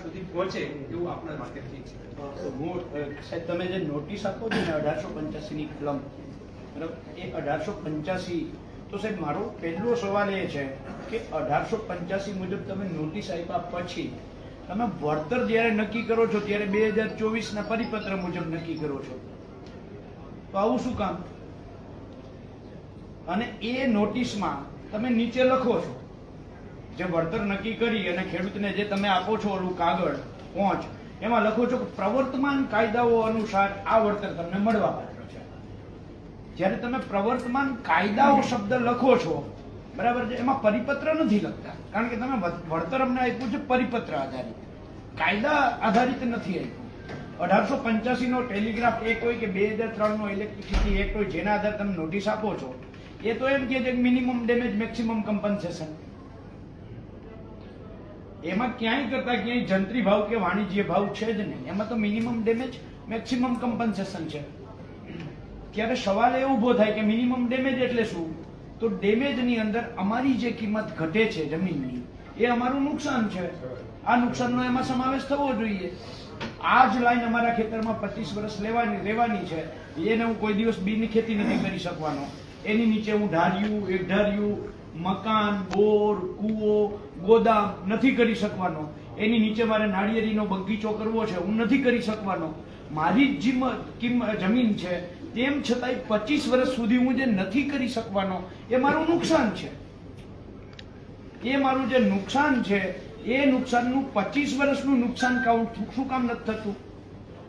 સુધી પહોંચે એવું આપણા માધ્યમથી છે. સાહેબ તમે જે નોટિસ આપો છો ને 1885 ની કલમ, બરાબર, એ 1885, તો સાહેબ મારો પહેલો સવાલ એ છે કે 1885 મુજબ તમે નોટિસ આપ્યા પછી તમે વળતર જ્યારે નક્કી કરો છો ત્યારે 2024 ના પરિપત્ર મુજબ નક્કી કરો છો, તો આવું શું કામ? અને એ નોટિસમાં તમે નીચે લખો છો જે વળતર નક્કી કરી અને ખેડૂતને જે તમે આપો છો ઓલું કાગળ પહોંચ, એમાં લખો છો કે પ્રવર્તમાન કાયદાઓ અનુસાર આ વળતર તમને મળવા પાત્ર છે. જ્યારે તમે પ્રવર્તમાન કાયદાઓ શબ્દ લખો છો, બરાબર છે, એમાં પરિપત્ર નથી લખતા, કારણ કે તમે વળતર અમને આપ્યું છે પરિપત્ર આધારિત, કાયદા આધારિત નથી આપ્યું. 1885 નો ટેલિગ્રાફ એક્ટ હોય કે 2003 નો ઇલેક્ટ્રિસિટી એક્ટ હોય, જેના આધારે તમે નોટિસ આપો છો, એ તો એમ કે છે મિનિમમ ડેમેજ મેક્સિમમ કમ્પન્સેશન. એમાં ક્યાંય કરતા ક્યાંય જંત્રી ભાવ કે વાણિજ્ય ભાવ છે જ નહીં, એમાં તો મિનિમમ ડેમેજ મેક્સિમમ કમ્પન્સેશન છે. ત્યારે સવાલ એ ઉભો થાય કે મિનિમમ ડેમેજ એટલે શું? તો ડેમેજ ની અંદર અમારી જે કિંમત ઘટે છે જમીનની, એ અમારું નુકસાન છે. આ નુકસાનનો એમાં સમાવેશ થવો જોઈએ. આ જ લાઈન અમારા ખેતરમાં 25 વર્ષ રહેવાની છે, એને હું કોઈ દિવસ બીની ખેતી નથી કરી શકવાનો. એની નીચે હું ઢારિયું, એકઢારિયું, મકાન, બોર, કૂવો, ગોદામ નથી કરી શકવાનો. એની નીચે મારે નાળિયેરીનો બગીચો કરવો છે, હું નથી કરી શકવાનો. મારી જ જમીન છે, તેમ છતાંય 25 વર્ષ સુધી હું જે નથી કરી શકવાનો, એ મારું નુકસાન છે. એ મારું જે નુકસાન છે, એ નુકસાનનું 25 વર્ષનું નુકસાન કાઉન્ટ શું કામ નથી થતું?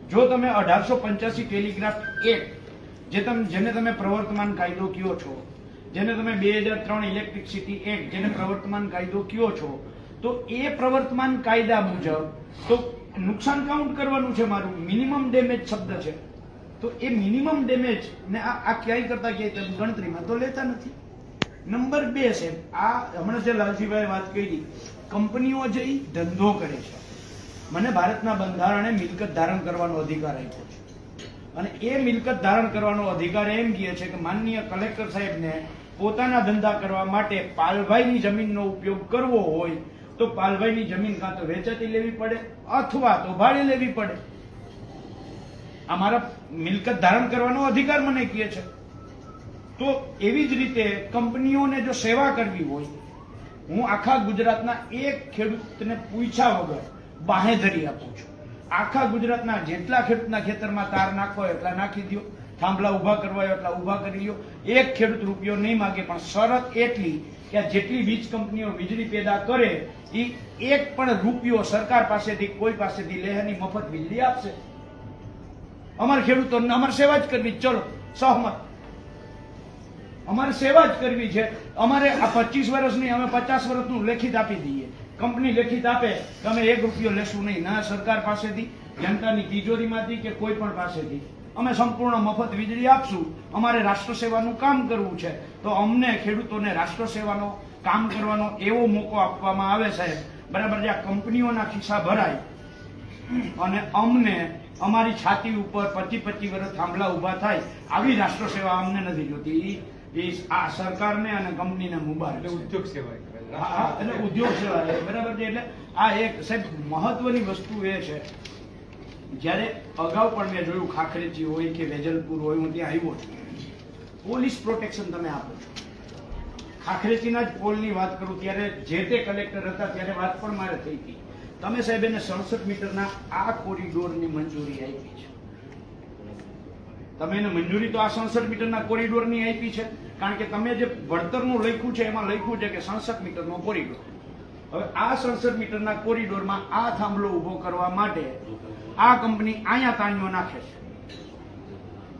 જો તમે 1885 ટેલિગ્રાફ એક્ટ, જેને તમે પ્રવર્તમાન કાયદો કયો છો, જેને તમે 2003 ઇલેક્ટ્રિસિટી એક્ટ, જેને પ્રવર્તમાન કાયદો કયો છો, તો એ પ્રવર્તમાન કાયદા મુજબ તો નુકસાન કાઉન્ટ કરવાનું છે મારું. મિનિમમ ડેમેજ શબ્દ છે, તો એ મિનિમમ ડેમેજ ને આ ક્યાંય કરતા ક્યાંય ગણતરીમાં તો લેતા નથી. નંબર 2 છે આ હમણાં જે લાલજીભાઈ વાત કરી, કંપનીઓ જે ધંધો કરે છે, મને ભારતના બંધારણે મિલકત ધારણ કરવાનો અધિકાર આપ્યો છે, અને એ મિલકત ધારણ કરવાનો અધિકાર એમ કહે છે કે માનનીય કલેક્ટર સાહેબને પોતાના ધંધા કરવા માટે પાલભાઈની જમીનનો ઉપયોગ કરવો હોય તો પાલભાઈની જમીન કાં તો વેચાતી લેવી પડે અથવા તો ભાડે લેવી પડે. આ મારા મિલકત ધારણ કરવાનો અધિકાર મને કહે છે. તો એવી જ રીતે કંપનીઓને જો સેવા કરવી હોય, હું આખા ગુજરાતના એક ખેડૂતને પૂછ્યા વગર બાહેધરી આપું છું. આખા ગુજરાતના જેટલા ખેડૂતના ખેતરમાં તાર નાખવો એટલા નાખી દો, થાંભલા ઉભા કરવા એટલા ઉભા કરી દો. એક ખેડૂત રૂપિયો નહીં માગે, પણ શરત એટલી કે જેટલી વીજ કંપનીઓ વીજળી પેદા કરે એ એક પણ રૂપિયો સરકાર પાસેથી કોઈ પાસેથી લેહની મફત વીજળી આપશે. અમારે ખેડૂતોને અમારે સેવા જ કરવી, ચલો સહમત, અમારે સેવા જ કરવી છે. અમારે આ 25 વર્ષની અમે 50 વર્ષનું લેખિત આપી દઈએ. કંપની લેખિત આપે કે અમે 1 રૂપિયો લેશું નહીં, ના સરકાર પાસેથી, જનતાની તિજોરીમાંથી કે કોઈ પણ પાસેથી, અમે સંપૂર્ણ મફત વીજળી આપશું. અમારે રાષ્ટ્ર સેવાનું કામ કરવું છે, તો અમને ખેડૂતોને રાષ્ટ્ર સેવાનો કામ કરવાનો એવો મોકો આપવામાં આવે સાહેબ, બરાબર, જે આ કંપનીઓના ખિસ્સા ભરાય અને અમને અમારી છાતી ઉપર 25 વર્ષ થાંભલા ઉભા થાય, આવી રાષ્ટ્ર સેવા અમને નથી જોતી. આ સરકારને અને કંપનીને મુબારક. ઉદ્યોગ સેવા, એટલે ઉદ્યોગ સેવા, બરાબર છે. એટલે આ એક સાહેબ મહત્વની વસ્તુ એ છે, જ્યારે અગાઉ પણ મેં જોયું, ખાખરેચી હોય કે વેજલપુર હોય, હું ત્યાં આવ્યો છું, પોલીસ પ્રોટેક્શન તમે આપો છો. ખાખરેચીના જ પોલની વાત કરું ત્યારે જે તે કલેક્ટર હતા ત્યારે વાત પણ મારે થઈ હતી. તમે સાહેબ એને 67 મીટરના આ કોરિડોરની મંજૂરી આપી છે. તમે એને મંજૂરી તો આ 67 મીટરના કોરિડોરની આપી છે, કારણ કે તમે જે વળતરનું લખ્યું છે એમાં લખ્યું છે કે 67 મીટરનો કોરિડોર. હવે આ 67 મીટરના કોરિડોરમાં આ થાંભલો ઉભો કરવા માટે આ કંપની અહીંયા તાણીઓ નાખે છે.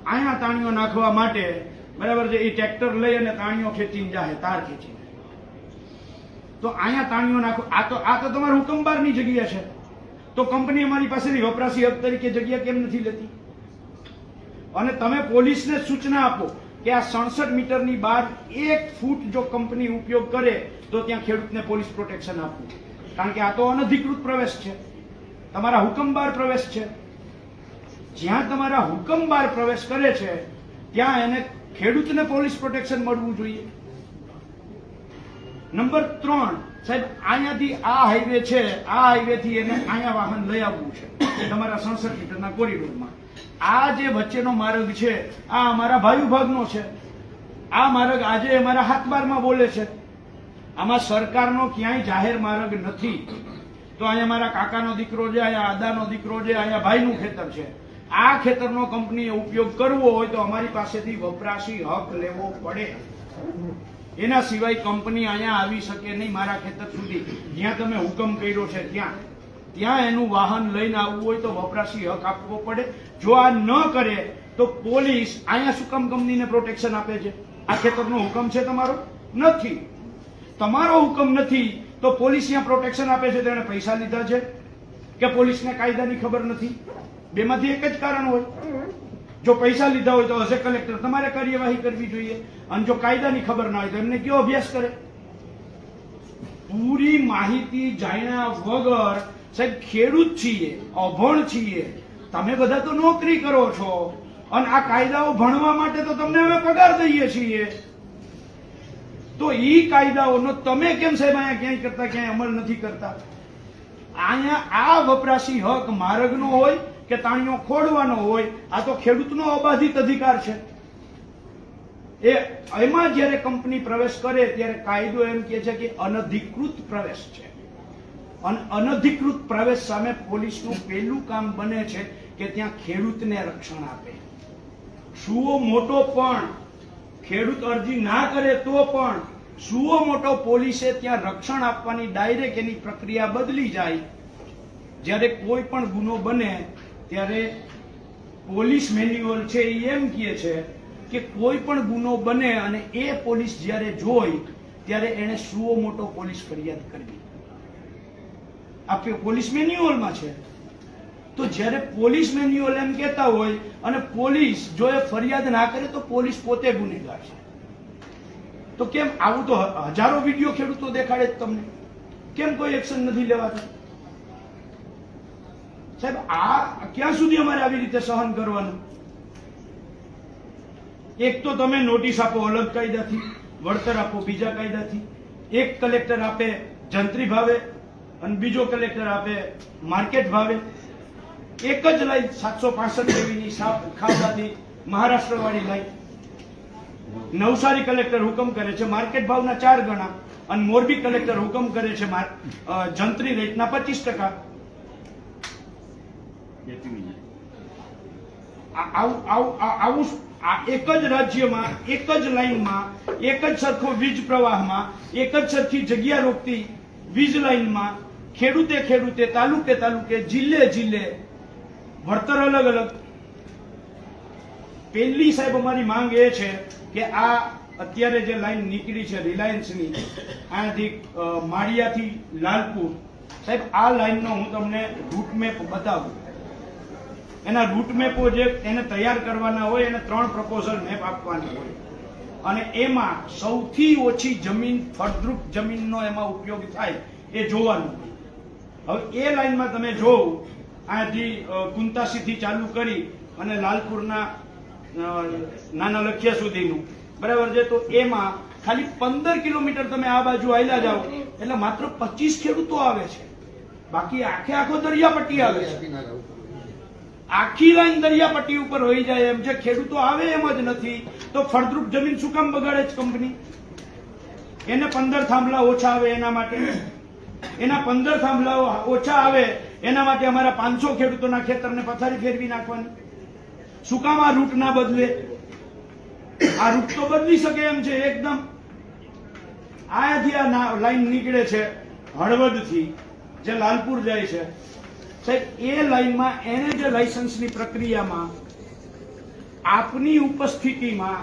અહીંયા તાણીઓ નાખવા માટે, બરાબર છે, એ ટ્રેક્ટર લઈ અને તાણીઓ ખેંચીને જાય, તાર ખેંચીને. તો અહીંયા તાણીઓ નાખો, આ તો તમારા હુકમ બહારની જગ્યા છે. તો કંપની અમારી પાસેથી વપરાશી હક તરીકે જગ્યા કેમ નથી લેતી? અને તમે પોલીસને સૂચના આપો કે આ 67 મીટરની બહાર 1 ફૂટ જો કંપની ઉપયોગ કરે તો ત્યાં ખેડૂતને પોલીસ પ્રોટેક્શન આપવું, કારણ કે આ તો અનધિકૃત પ્રવેશ છે, તમારા હુકમ બહાર પ્રવેશ છે. જ્યાં તમારા હુકમ બહાર પ્રવેશ કરે છે ત્યાં એને ખેડૂતને પોલીસ પ્રોટેક્શન મળવું જોઈએ. નંબર 3, સાહેબ અહીંયાથી આ હાઈવે છે, આ હાઈવે થી એને અહીંયા વાહન લઈ આવવું છે તમારા 66 મીટરના કોરિડોરમાં. આ જે વચ્ચેનો માર્ગ છે આ અમારા ભાઈ વિભાગનો છે. આ માર્ગ આજે અમારા હાથબારમાં બોલે છે. આમાં સરકારનો ક્યાંય જાહેર માર્ગ નથી. તો અહીંયા મારા કાકાનો દીકરો છે, અહીંયા આદાનો દીકરો છે, અહીંયા ભાઈનું ખેતર છે. આ ખેતરનો કંપનીએ ઉપયોગ કરવો હોય તો અમારી પાસેથી વપરાશી હક લેવો પડે. એના સિવાય કંપની અહીંયા આવી શકે નહીં મારા ખેતર સુધી. જ્યાં તમે હુકમ કર્યો છે ત્યાં એનું વાહન લઈને આવવું હોય તો વપરાશી હક આપવો પડે. જો આ ન કરે તો પોલીસ અહીંયા શું કામ કંપનીને પ્રોટેક્શન આપે છે? આ ખેતરનો હુકમ છે તમારો? નથી. તમારો હુકમ નથી તો પોલીસ અહીંયા પ્રોટેક્શન આપે છે. તેણે પૈસા લીધા છે કે પોલીસને કાયદાની ખબર નથી? બેમાંથી એક જ કારણ હોય. જો પૈસા લીધા હોય તો એઝ એ કલેક્ટર તમારે કાર્યવાહી કરવી જોઈએ, અને જો કાયદાની ખબર ના હોય તો એમને કયો અભ્યાસ કરે? પૂરી માહિતી જાણ્યા વગર સાહેબ ખેડૂત છીએ, અભણ છીએ, તમે બધા તો નોકરી કરો છો અને આ કાયદાઓ ભણવા માટે તો તમને અમે પગાર દઈએ છીએ. તો ઈ કાયદાઓનો તમે કેમ સાહેબ અહીંયા ક્યાંય કરતા ક્યાંય અમલ નથી કરતા? અહીંયા આ વપરાશી હક માર્ગનો હોય કે તાણીઓ ખોડવાનો હોય, આ તો ખેડૂતનો અબાધિત અધિકાર છે. એમાં જયારે કંપની પ્રવેશ કરે ત્યારે કાયદો એમ કે છે કે અનધિકૃત પ્રવેશ છે. અને અનધિકૃત પ્રવેશ સામે પોલીસનું પહેલું કામ બને છે કે ત્યાં ખેડૂતને રક્ષણ આપે. સુઓ મોટો પણ ખેડૂત અરજી ના કરે તો પણ સુઓ મોટો પોલીસે ત્યાં રક્ષણ આપવાની ડાયરેક્ટ એની પ્રક્રિયા બદલી જાય. જ્યારે કોઈ પણ ગુનો બને ત્યારે પોલીસ મેન્યુઅલ છે એ એમ કહે છે કે કોઈ પણ ગુનો બને અને એ પોલીસ જ્યારે જોઈ ત્યારે એને સુઓ મોટો પોલીસ ફરિયાદ કરવી. આ પોલીસ મેન્યુઅલમાં છે. તો જ્યારે પોલીસ મેન્યુઅલ એમ કહેતા હોય અને પોલીસ જો એ ફરિયાદ ના કરે તો પોલીસ પોતે ગુનેગાર છે. તો કેમ આવું? તો હજારો વિડીયો ખેડૂતો દેખાડે જ તમને. કેમ કોઈ એક્શન નથી લેવાતું? સાહેબ આ ક્યાં સુધી અમારે આવી રીતે સહન કરવાનું? એક તો તમે નોટિસ આપો અલગ કાયદાથી, વળતર આપો બીજા કાયદાથી. એક કલેક્ટર આપે જંત્રી ભાવે અને બીજો કલેક્ટર આપે માર્કેટ ભાવે. એક જ લાઈન 765 જેવીની ખાવડાથી મહારાષ્ટ્ર વાળી લાઈન. નવસારી કલેક્ટર હુકમ કરે છે માર્કેટ ભાવના 4 ગણા અને મોરબી કલેક્ટર હુકમ કરે છે જંત્રી રેટના 25%. આવું એક જ રાજ્યમાં એક જ લાઈનમાં એક જ સરખો વીજ પ્રવાહમાં એક જ સરખી જગ્યા રોકતી વીજ લાઈનમાં ખેડૂતે તાલુકે જિલ્લે વળતર અલગ અલગ. પહેલી સાહેબ અમારી માંગ એ છે કે આ અત્યારે જે લાઈન નીકળી છે રિલાયન્સની, અહીંયાથી માળિયાથી લાલપુર, સાહેબ આ લાઈનનો હું તમને રૂટ મેપ બતાવું. એના રૂટ મેપો જે એને તૈયાર કરવાના હોય એને 3 પ્રપોઝલ મેપ આપવાના હોય અને એમાં સૌથી ઓછી જમીન ફળદ્રુપ જમીનનો એમાં ઉપયોગ થાય એ જોવાનું. હવે એ લાઈનમાં તમે જોવ અહીંયાથી કુંતાસીથી ચાલુ કરી અને લાલપુરના નાના લખિયા સુધીનું બરાબર છે. તો એમાં ખાલી 15 કિલોમીટર તમે આ બાજુ આયલા જાઓ એટલે માત્ર 25 ખેડૂતો આવે છે. બાકી આખો દરિયાપટ્ટી આવે છે. આખી લાઈન દરિયાપટ્ટી ઉપર હોઈ જાય એમ છે. ખેડૂતો આવે એમ જ નથી તો ફળદ્રુપ જમીન શું કામ બગાડે છે કંપની? એને 15 થાંભલા ઓછા આવે એના માટે, એના 15 થાંભલા ઓછા આવે એના માટે અમારા 500 ખેડૂતોના ખેતરને પથારી ફેરવી નાખવાની. શું કામ આ રૂટ ના બદલે? આ રૂટ તો બદલી શકે એમ છે એકદમ. આયાથી આ લાઈન નીકળે છે હળવદથી જે લાલપુર જાય છે સાહેબ, એ લાઈનમાં એને જે લાયસન્સની પ્રક્રિયામાં આપની ઉપસ્થિતિમાં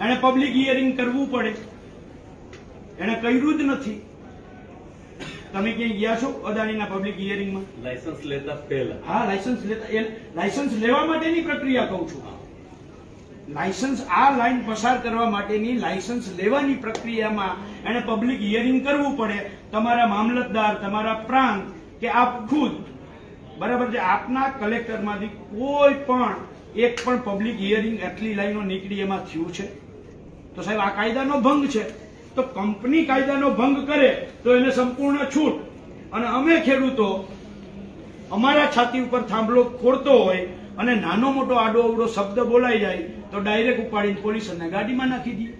એને પબ્લિક હિયરિંગ કરવું પડે. એને કર્યું જ નથી. તમે ક્યાંય ગયા છો અદાણીના પબ્લિક હિયરિંગમાં? લાયસન્સ લેતા પહેલા. હા, લાયસન્સ લેવા માટેની પ્રક્રિયા કહું છું. લાયસન્સ આ લાઈન પસાર કરવા માટેની લાયસન્સ લેવાની પ્રક્રિયામાં એને પબ્લિક હિયરિંગ કરવું પડે. તમારા મામલતદાર, તમારા પ્રાંત કે આપ ખુદ બરાબર છે, આપના કલેક્ટરમાંથી કોઈ પણ એક પણ પબ્લિક હિયરિંગ આટલી લાઈનો નીકળી એમાં થયું છે? તો સાહેબ આ કાયદાનો ભંગ છે. તો તો કંપની કાયદાનો ભંગ કરે તો એને સંપૂર્ણ છૂટ, અને અમે ખેડૂતો અમારા છાતી ઉપર થાંભલો ફોડતો હોય અને નાનો મોટો આડો અવડો શબ્દ બોલાઈ જાય તો ડાયરેક્ટ ઉપાડીને પોલીસ અને ગાડીમાં નાખી દઈએ.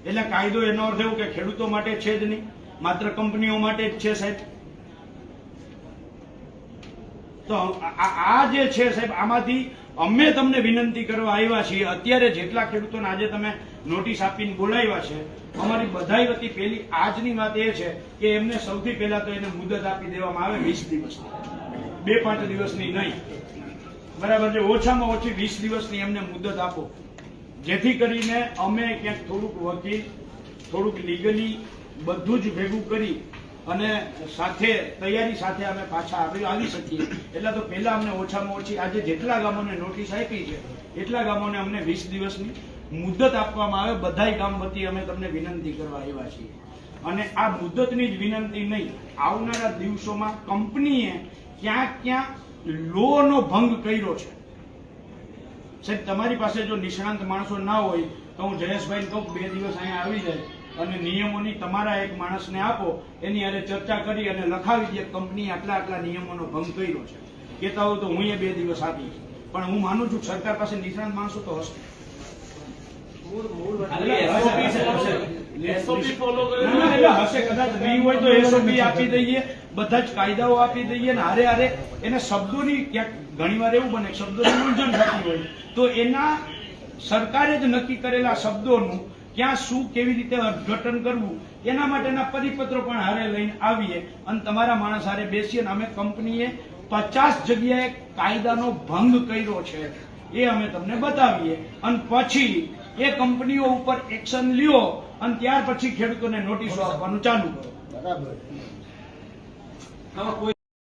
એટલે કાયદો એનો અર્થ એવું કે ખેડૂતો માટે છે જ નહીં, માત્ર કંપનીઓ માટે જ છે સાહેબ. તો આ જે છે સાહેબ, આમાંથી અમે તમને વિનંતી કરવા આવ્યા છીએ. અત્યારે જેટલા ખેડૂતોને આજે તમે નોટિસ આપીને બોલાવ્યા છે, અમારી બધાય વતી પહેલી આજની વાત એ છે કે એમને સૌથી પહેલા તો એને મુદત આપી દેવામાં આવે 20 દિવસની, 2-5 દિવસની નહીં, બરાબર છે. ઓછામાં ઓછી 20 દિવસની એમને મુદત આપો, જેથી કરીને અમે ક્યાંક થોડુંક વકીલ, થોડુંક લીગલી બધું જ ભેગું કરી અને સાથે તૈયારી સાથે અમે પાછા આવી શકીએ. એટલે તો પહેલા અમને ઓછામાં ઓછી આજે જેટલા ગામોને નોટિસ આપી છે એટલા ગામોને અમને 20 દિવસની મુદત આપવામાં આવે. બધાય ગામ વતી અમે તમને વિનંતી કરવા આવ્યા છીએ. અને આ મુદતની જ વિનંતી નહીં, આવનારા દિવસોમાં કંપનીએ ક્યાં લોનો ભંગ કર્યો છે સાહેબ. તમારી પાસે જો નિષ્ણાંત માણસો ના હોય તો હું જયેશભાઈને કહું 2 દિવસ અહીંયા આવી જાય અને નિયમોની તમારા એક માણસને આપો, એની હારે ચર્ચા કરી અને લખાવી દે કંપની આટલા નિયમોનો ભંગ કર્યો છે. કહેતા હોય તો હું એ 2 દિવસ આપીશ, પણ હું માનું છું સરકાર પાસે નિષ્ણાંત માણસો તો હશે. હશે કદાચ નહીં હોય તો એસઓપી આપી દઈએ, બધા જ કાયદાઓ આપી દઈએ ને હારે એને શબ્દોની ક્યાંક ઘણી વાર એવું બને શબ્દોની મૂંઝવણ થતી હોય તો એના સરકારે જ નક્કી કરેલા શબ્દોનું ક્યાં શું કેવી રીતે અર્થઘટન કરવું એના માટેના પરિપત્રો પણ હારે લઈને આવીએ અને તમારા માણસ હારે બેસીએ. અમે કંપનીએ 50 જગ્યાએ કાયદાનો ભંગ કર્યો છે એ અમે તમને બતાવીએ અને પછી એ કંપનીઓ ઉપર એક્શન લ્યો અને ત્યાર પછી ખેડૂતોને નોટિસો આપવાનું ચાલુ કરો. બરાબર. આમાં કોઈ